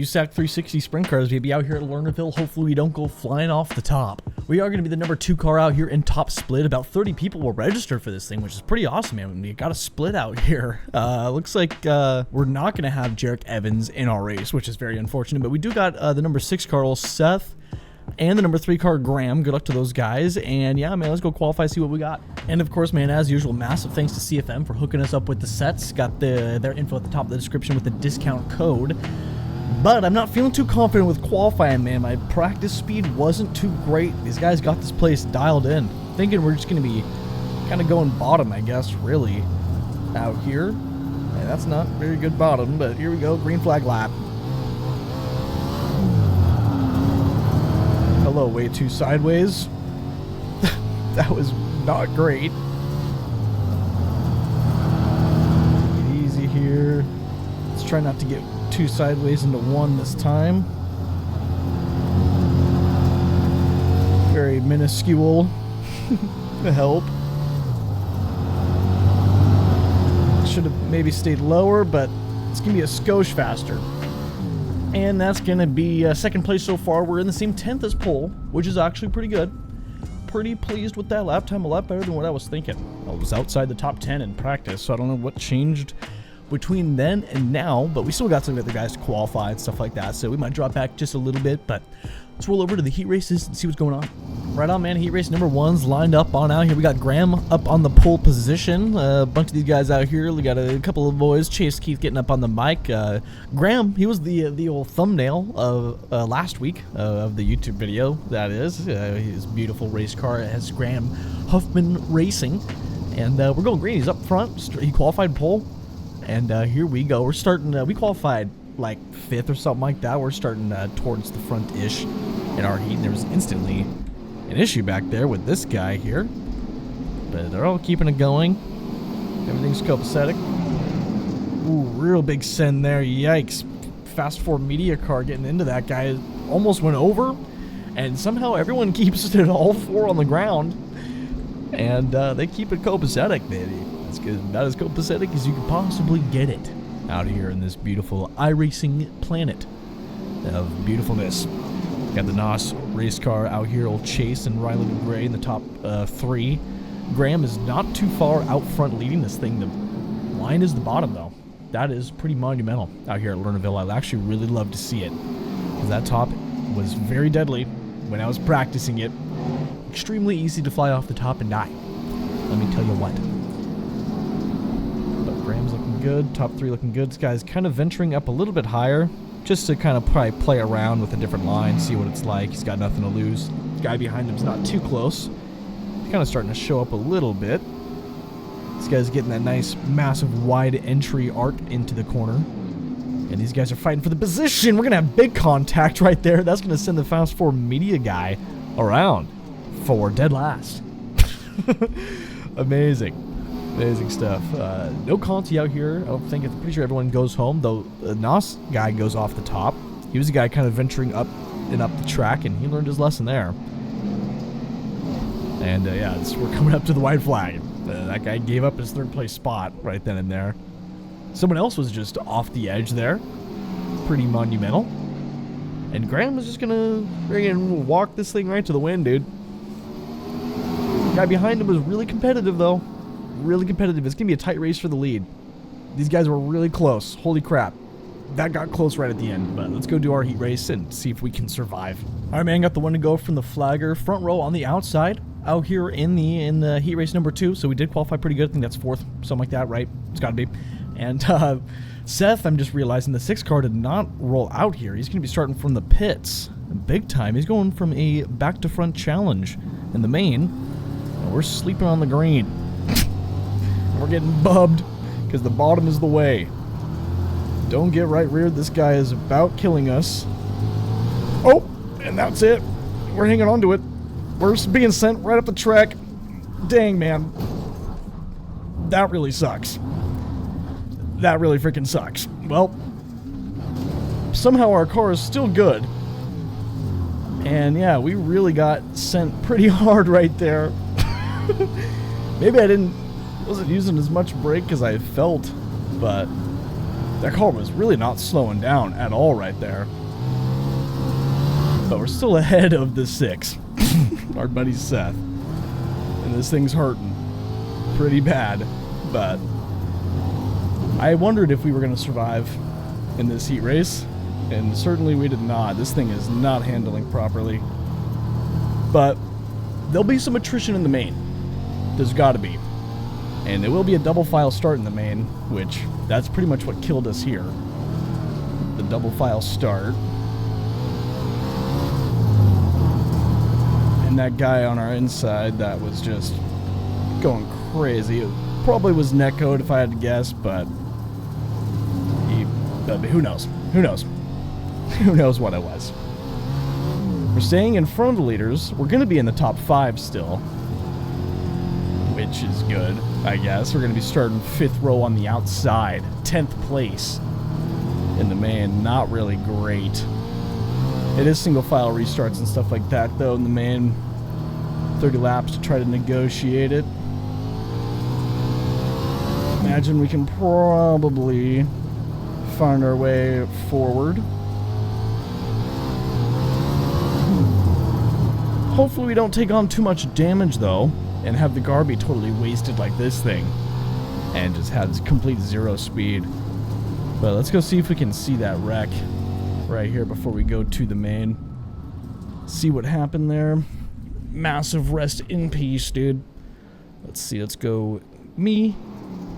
USAC 360 sprint cars, baby, out here at Lernerville. Hopefully we don't go flying off the top. We are going to be the number 2 car out here in top split. About 30 people were registered for this thing, which is pretty awesome, man. We got a split out here. Looks like we're not going to have Jarek Evans in our race, which is very unfortunate. But we do got the number 6 car, old Seth, and the number 3 car, Graham. Good luck to those guys. And yeah, man, let's go qualify, see what we got. And of course, man, as usual, massive thanks to CFM for hooking us up with the sets. Got their info at the top of the description with the discount code. But I'm not feeling too confident with qualifying, man. My practice speed wasn't too great. These guys got this place dialed in. Thinking we're just going to be kind of going bottom, I guess, really, out here. And that's not very good bottom, but here we go. Green flag lap. Hello, way too sideways. That was not great. Take it easy here. Let's try not to get too sideways into one this time. Very minuscule to help. Should have maybe stayed lower, but it's gonna be a skosh faster. And that's gonna be second place so far. We're in the same 10th as pole, which is actually pretty good. Pretty pleased with that lap time, a lot better than what I was thinking. I was outside the top 10 in practice, so I don't know what changed between then and now, but we still got some other guys to qualify and stuff like that, so we might drop back just a little bit. But let's roll over to the heat races and see what's going on. Right on, man. Heat race number 1's lined up on out here. We got Graham up on the pole position. A bunch of these guys out here. We got a couple of boys. Chase Keith getting up on the mic. Graham, he was the old thumbnail of last week of the YouTube video. That is his beautiful race car. It has Graham Huffman Racing, and we're going green. He's up front. He qualified pole. And here we go. We're starting, we qualified like 5th or something like that. We're starting towards the front-ish in our heat. And there was instantly an issue back there with this guy here. But they're all keeping it going. Everything's copacetic. Ooh, real big send there. Yikes. Fast 4 media car getting into that guy. Almost went over. And somehow everyone keeps it all 4 on the ground. And they keep it copacetic, baby. It's about as copacetic as you could possibly get it out here in this beautiful iRacing planet of beautifulness. Got the NOS race car out here, old Chase and Riley Gray in the top 3. Graham is not too far out front leading this thing. The line is the bottom, though. That is pretty monumental out here at Lernerville. I'd actually really love to see it, because that top was very deadly when I was practicing it. Extremely easy to fly off the top and die. Let me tell you what. Graham's looking good, top 3 looking good. This guy's kind of venturing up a little bit higher, just to kind of probably play around with a different line, see what it's like. He's got nothing to lose. The guy behind him's not too close. He's kind of starting to show up a little bit. This guy's getting that nice, massive, wide entry arc into the corner. And these guys are fighting for the position. We're going to have big contact right there. That's going to send the Fast 4 media guy around for dead last. Amazing. Amazing stuff. No Conti out here. I don't think. I'm pretty sure everyone goes home, though. The NOS guy goes off the top. He was the guy kind of venturing up and up the track, and he learned his lesson there. And yeah, we're coming up to the white flag. That guy gave up his 3rd place spot right then and there. Someone else was just off the edge there. Pretty monumental. And Graham was just gonna walk this thing right to the win, dude. The guy behind him was really competitive, though. Really competitive. It's gonna be a tight race for the lead. These guys were really close. Holy crap. That got close right at the end. But let's go do our heat race and see if we can survive. Alright, man, got the one to go from the flagger. Front row on the outside. Out here in the heat race number 2. So we did qualify pretty good. I think that's 4th. Something like that, right? It's gotta be. And Seth, I'm just realizing the 6 car did not roll out here. He's gonna be starting from the pits. Big time. He's going from a back to front challenge in the main. And we're sleeping on the green. We're getting bubbed because the bottom is the way. Don't get right reared. This guy is about killing us. Oh, and that's it. We're hanging on to it. We're being sent right up the track. Dang, man. That really sucks. That really freaking sucks. Well, somehow our car is still good. And yeah, we really got sent pretty hard right there. Maybe I wasn't using as much brake as I felt, but That car was really not slowing down at all right there. But we're still ahead of the 6. Our buddy Seth. And this thing's hurting pretty bad. But I wondered if we were going to survive in this heat race. And certainly we did not. This thing is not handling properly. But there'll be some attrition in the main. There's got to be. And there will be a double file start in the main, which that's pretty much what killed us here. The double file start. And that guy on our inside that was just going crazy. It probably was netcode if I had to guess, but who knows? Who knows? Who knows what it was? We're staying in front of the leaders. We're going to be in the top 5 still, which is good, I guess. We're going to be starting 5th row on the outside. 10th place in the main. Not really great. It is single file restarts and stuff like that, though, in the main. 30 laps to try to negotiate it. Imagine we can probably find our way forward. Hopefully we don't take on too much damage, though, and have the car be totally wasted like this thing and just has complete 0 speed. But let's go see if we can see that wreck right here before we go to the main. See what happened there. Massive rest in peace, dude. Let's see, let's go me.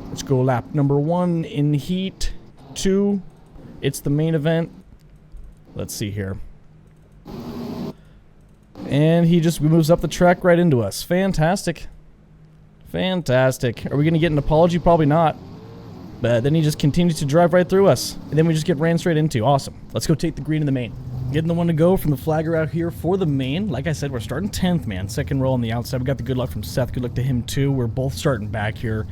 Let's go lap number 1 in heat 2. It's the main event. Let's see here. And he just moves up the track right into us. Fantastic. Fantastic. Are we going to get an apology? Probably not. But then he just continues to drive right through us. And then we just get ran straight into. Awesome. Let's go take the green in the main. Getting the one to go from the flagger out here for the main. Like I said, we're starting 10th, man. 2nd row on the outside. We got the good luck from Seth. Good luck to him, too. We're both starting back here.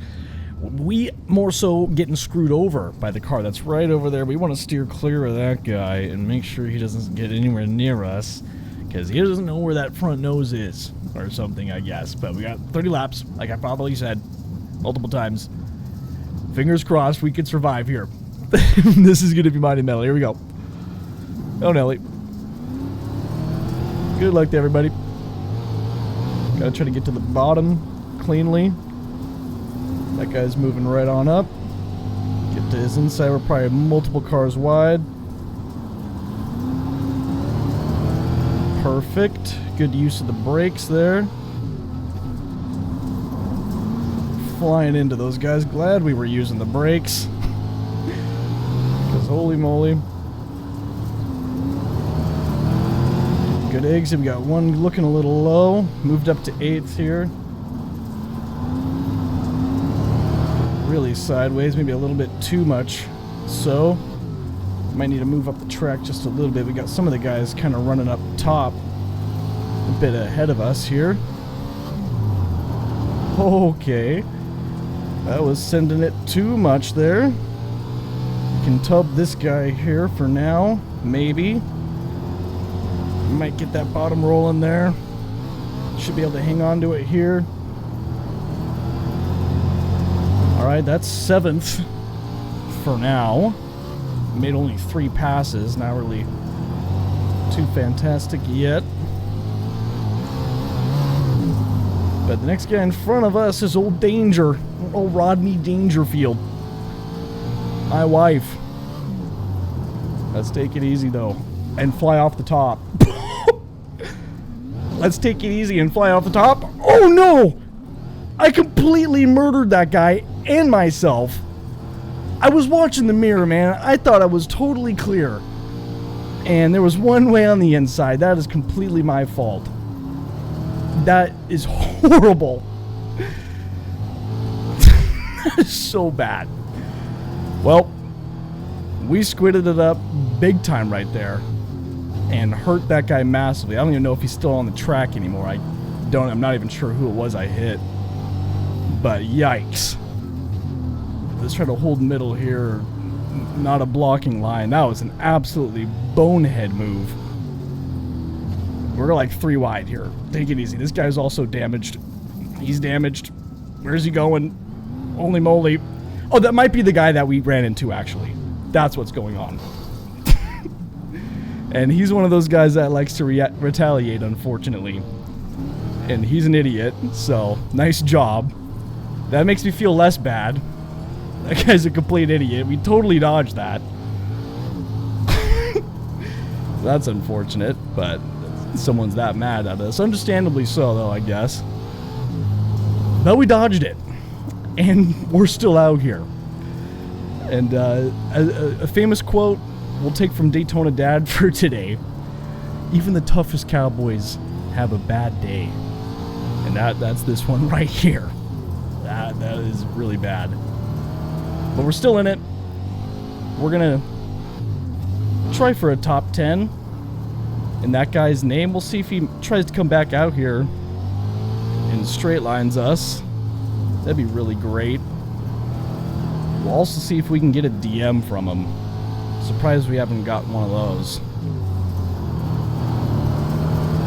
We more so getting screwed over by the car that's right over there. We want to steer clear of that guy and make sure he doesn't get anywhere near us, because he doesn't know where that front nose is or something, I guess. But we got 30 laps, like I probably said multiple times. Fingers crossed we could survive here. This is going to be mighty metal. Here we go. Oh, Nelly. Good luck to everybody. Gotta try to get to the bottom cleanly. That guy's moving right on up. Get to his inside. We're probably multiple cars wide. Perfect. Good use of the brakes there. Flying into those guys. Glad we were using the brakes. Because holy moly. Good exit. We got one looking a little low. Moved up to 8th here. Really sideways, maybe a little bit too much. So, might need to move up the track just a little bit. We got some of the guys kind of running up top a bit ahead of us here. Okay. That was sending it too much there. We can tub this guy here for now, maybe. Might get that bottom roll in there. Should be able to hang on to it here. Alright, that's 7th for now. Made only 3 passes, not really too fantastic yet. But the next guy in front of us is old Danger, old Rodney Dangerfield. My wife. Let's take it easy though, and fly off the top. Let's take it easy and fly off the top. Oh no! I completely murdered that guy and myself. I was watching the mirror, man. I thought I was totally clear. And there was one way on the inside. That is completely my fault. That is horrible. That is so bad. Well, we squidded it up big time right there and hurt that guy massively. I don't even know if he's still on the track anymore. I'm not even sure who it was I hit. But yikes. Let's try to hold middle here. Not a blocking line. That was an absolutely bonehead move. We're like 3 wide here. Take it easy. This guy's also damaged. He's damaged. Where's he going? Holy moly. Oh, that might be the guy that we ran into, actually. That's what's going on. And he's one of those guys that likes to retaliate, unfortunately. And he's an idiot, so nice job. That makes me feel less bad. That guy's a complete idiot. We totally dodged that. That's unfortunate, but someone's that mad at us. Understandably so, though, I guess. But we dodged it. And we're still out here. And a famous quote we'll take from Daytona Dad for today. Even the toughest cowboys have a bad day. And that's this one right here. That is really bad. But we're still in it. We're going to try for a top 10 in that guy's name. We'll see if he tries to come back out here and straight lines us. That'd be really great. We'll also see if we can get a DM from him. Surprised we haven't got one of those.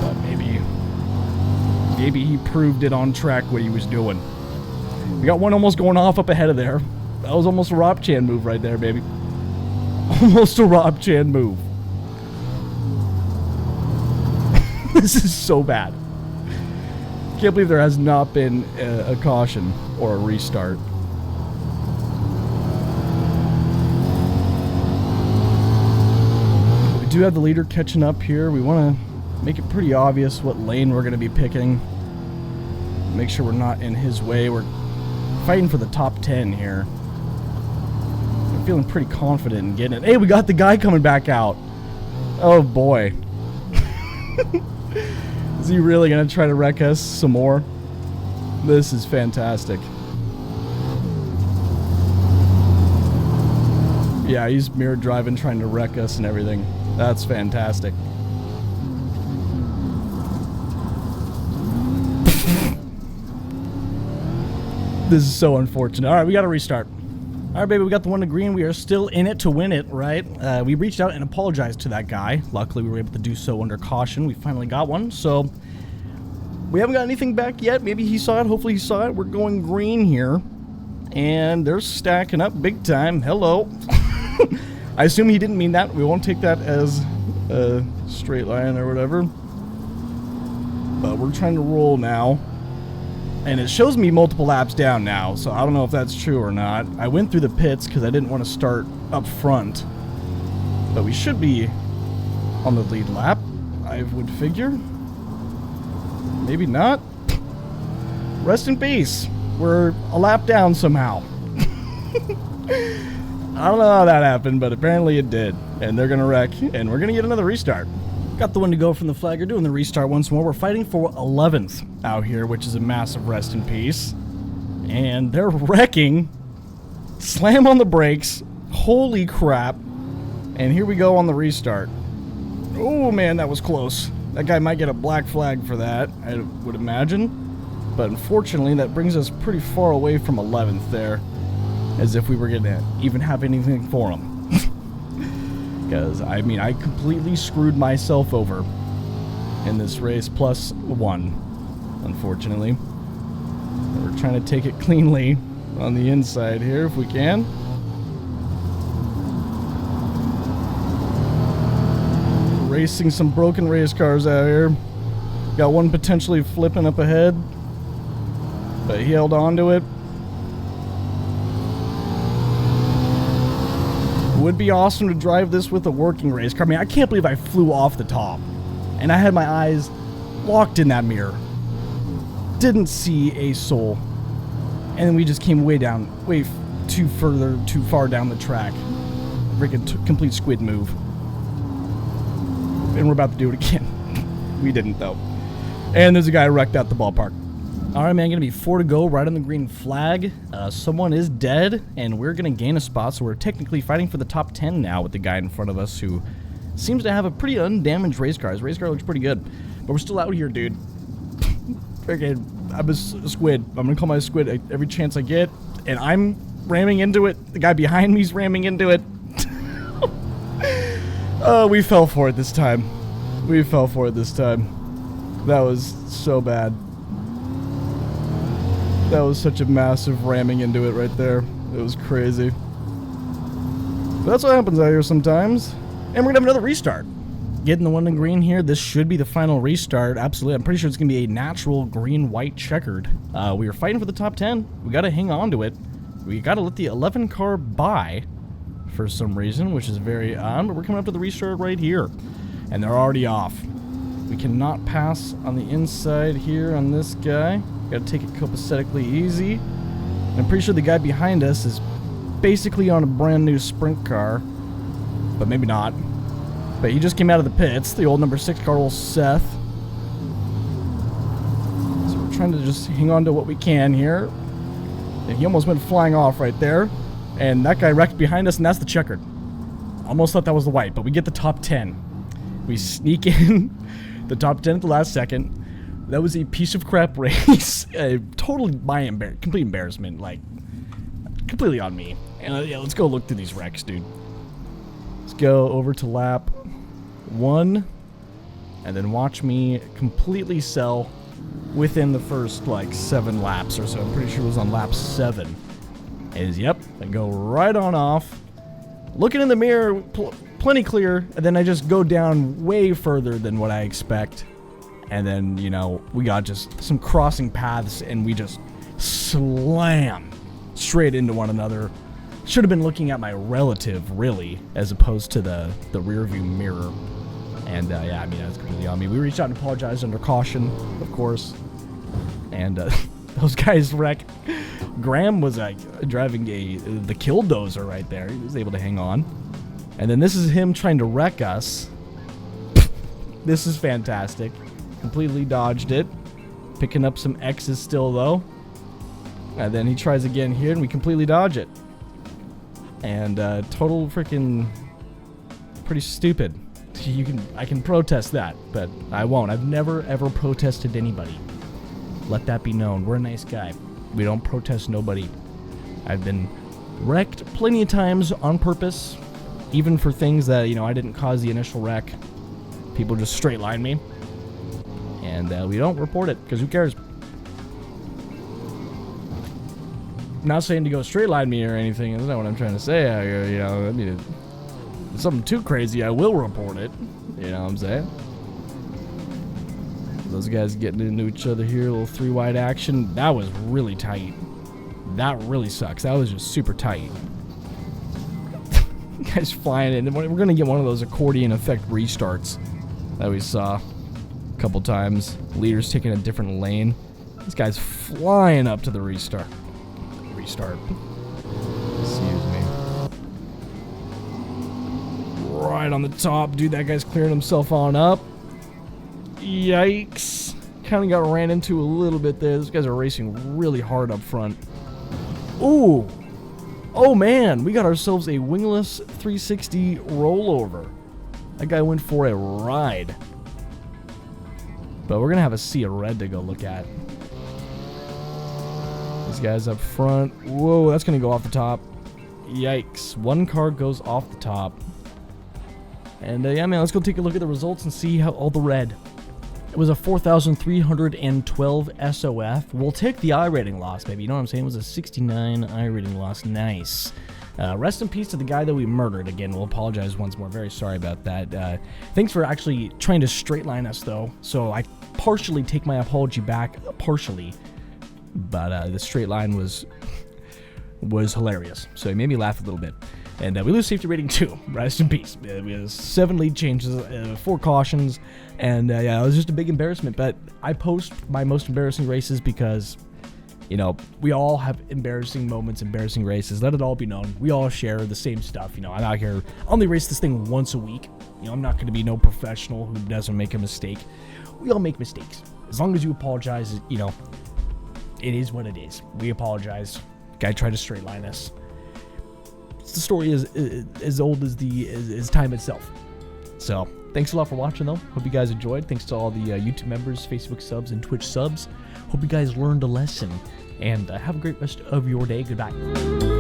But maybe he proved it on track what he was doing. We got one almost going off up ahead of there. That was almost a Rob Chan move right there, baby. Almost a Rob Chan move. This is so bad. Can't believe there has not been a caution or a restart. We do have the leader catching up here. We want to make it pretty obvious what lane we're going to be picking. Make sure we're not in his way. We're fighting for the top 10 here. I'm feeling pretty confident in getting it. Hey, we got the guy coming back out. Oh boy. Is he really going to try to wreck us some more? This is fantastic. Yeah, he's mirror driving, trying to wreck us and everything. That's fantastic. This is so unfortunate. All right, we got to restart. All right, baby, we got the one to green. We are still in it to win it, right? We reached out and apologized to that guy. Luckily, we were able to do so under caution. We finally got one, so we haven't got anything back yet. Maybe he saw it. Hopefully he saw it. We're going green here, and they're stacking up big time. Hello. I assume he didn't mean that. We won't take that as a straight line or whatever. But we're trying to roll now. And it shows me multiple laps down now, so I don't know if that's true or not. I went through the pits because I didn't want to start up front. But we should be on the lead lap, I would figure. Maybe not. Rest in peace. We're a lap down somehow. I don't know how that happened, but apparently it did. And they're going to wreck, and we're going to get another restart. Got the one to go from the flag. We're doing the restart once more. We're fighting for 11th out here, which is a massive rest in peace. And they're wrecking. Slam on the brakes. Holy crap. And here we go on the restart. Oh, man, that was close. That guy might get a black flag for that, I would imagine. But unfortunately, that brings us pretty far away from 11th there. As if we were going to even have anything for him. Because, I mean, I completely screwed myself over in this race, plus one, unfortunately. We're trying to take it cleanly on the inside here, if we can. Racing some broken race cars out here. Got one potentially flipping up ahead, but he held on to it. Would be awesome to drive this with a working race car. I mean, I can't believe I flew off the top. And I had my eyes locked in that mirror. Didn't see a soul. And then we just came way too far down the track. Freaking complete squid move. And we're about to do it again. We didn't, though. And there's a guy wrecked out the ballpark. Alright, man, gonna be 4 to go, right on the green flag. Someone is dead, and we're gonna gain a spot, so we're technically fighting for the top 10 now with the guy in front of us who seems to have a pretty undamaged race car. His race car looks pretty good, but we're still out here, dude. Freaking, I'm a squid. I'm gonna call my squid every chance I get, and I'm ramming into it. The guy behind me's ramming into it. We fell for it this time. We fell for it this time. That was so bad. That was such a massive ramming into it right there. It was crazy. But that's what happens out here sometimes. And we're going to have another restart. Getting the one in green here. This should be the final restart. Absolutely. I'm pretty sure it's going to be a natural green-white checkered. We were fighting for the top 10. We got to hang on to it. We got to let the 11 car by for some reason, which is very odd. But we're coming up to the restart right here. And they're already off. We cannot pass on the inside here on this guy. Got to take it copacetically easy. And I'm pretty sure the guy behind us is basically on a brand new sprint car. But maybe not. But he just came out of the pits, the old number 6 car, old Seth. So we're trying to just hang on to what we can here. And he almost went flying off right there. And that guy wrecked behind us, and that's the checkered. Almost thought that was the white, but we get the top 10. We sneak in the top 10 at the last second. That was a piece of crap race. Totally complete embarrassment. Like, completely on me. And yeah, let's go look through these wrecks, dude. Let's go over to lap 1, and then watch me completely sell within the first like 7 laps or so. I'm pretty sure it was on lap 7. Yep, I go right on off, looking in the mirror, plenty clear, and then I just go down way further than what I expect. And then, you know, we got just some crossing paths, and we just slam straight into one another. Should have been looking at my relative, really, as opposed to the rear view mirror. And, yeah, I mean, that's completely on me. We reached out and apologized under caution, of course. And those guys wrecked. Graham was driving the Killdozer right there. He was able to hang on. And then this is him trying to wreck us. This is fantastic. Completely dodged it. Picking up some X's still, though. And then he tries again here, and we completely dodge it. And total freaking pretty stupid. I can protest that, but I won't. I've never ever protested anybody. Let that be known. We're a nice guy. We don't protest nobody. I've been wrecked plenty of times on purpose, even for things that, you know, I didn't cause the initial wreck. People just straight line me, and we don't report it because who cares? I'm not saying to go straight line me or anything. That's not what I'm trying to say. You know, I mean, if it's something too crazy, I will report it. You know what I'm saying? Those guys getting into each other here, a little 3-wide action. That was really tight. That really sucks. That was just super tight. Guys flying in. We're going to get one of those accordion effect restarts that we saw a couple times. Leaders taking a different lane. This guy's flying up to the restart. Excuse me. Right on the top, dude. That guy's clearing himself on up. Yikes. Kind of got ran into a little bit there. Those guys are racing really hard up front. Ooh. Oh, man. We got ourselves a wingless 360 rollover. That guy went for a ride. But we're going to have a sea of red to go look at. These guys up front. Whoa, that's going to go off the top. Yikes. One car goes off the top. And, yeah, man, let's go take a look at the results and see how all the red. It was a 4,312 SOF. We'll take the I rating loss, baby. You know what I'm saying? It was a 69 I rating loss. Nice. Rest in peace to the guy that we murdered. Again, we'll apologize once more. Very sorry about that. Thanks for actually trying to straight line us, though. So I partially take my apology back, partially. But the straight line was hilarious. So it made me laugh a little bit. And we lose safety rating 2. Rest in peace. We have 7 lead changes, 4 cautions, and yeah, it was just a big embarrassment. But I post my most embarrassing races because, you know, we all have embarrassing moments, embarrassing races. Let it all be known. We all share the same stuff. You know, I'm out here. I only race this thing once a week. You know, I'm not going to be no professional who doesn't make a mistake. We all make mistakes. As long as you apologize, you know, it is what it is. We apologize. Guy tried to straight line us. The story is as old as time itself. So thanks a lot for watching, though. Hope you guys enjoyed. Thanks to all the YouTube members, Facebook subs, and Twitch subs. Hope you guys learned a lesson, and have a great rest of your day. Goodbye.